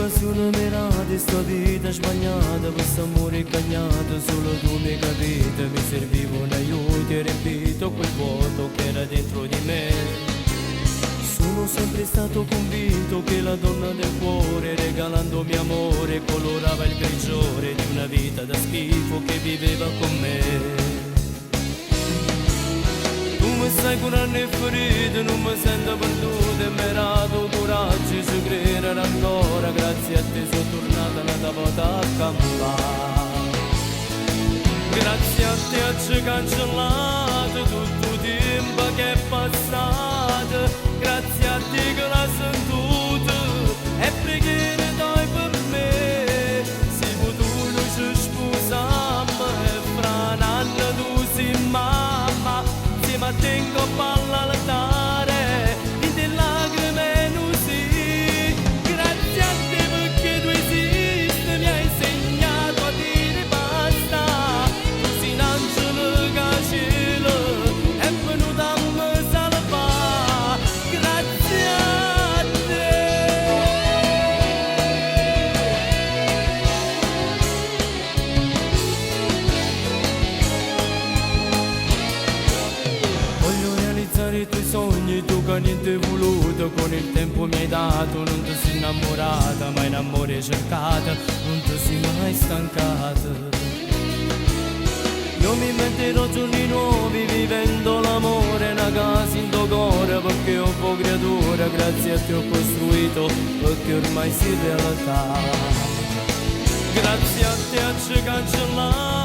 occasione mirata di sta vita sbagliata, questo amore cagnato, solo tu mi hai capito, mi serviva un aiuto e riempito quel vuoto che era dentro di me. Sono sempre stato convinto che la donna del cuore, regalandomi amore, colorava il grigiore di una vita da schifo che viveva con me. Tu mi stai curando le ferite, non mi sento perduto e mi hai dato coraggio, ci credere ancora, grazie a te sono tornata una volta a campare. Grazie a te hai cancellato tutto il tempo che è passato, grazie a te che l'hai sentito e preghiere dai per me. Se potuto ci sposiamo e fra un anno tu sei mamma, se mi tengo a parlare in te lacrime non si. Grazie a te perché tu esisti, mi hai insegnato a dire basta. Tu sei un angelo che cielo è venuto a me salvare. Grazie a te. Voglio realizzare i tuoi sogni, tu che niente hai voluto, con il tempo mi hai dato, non ti sei innamorata, ma in amore cercata, non ti sei mai stancata. Io mi metterò giorni nuovi vivendo l'amore, una casa in tuo cuore, perché ho un po' creatura, grazie a te ho costruito, perché ormai sei realtà. Grazie a te hai cancellato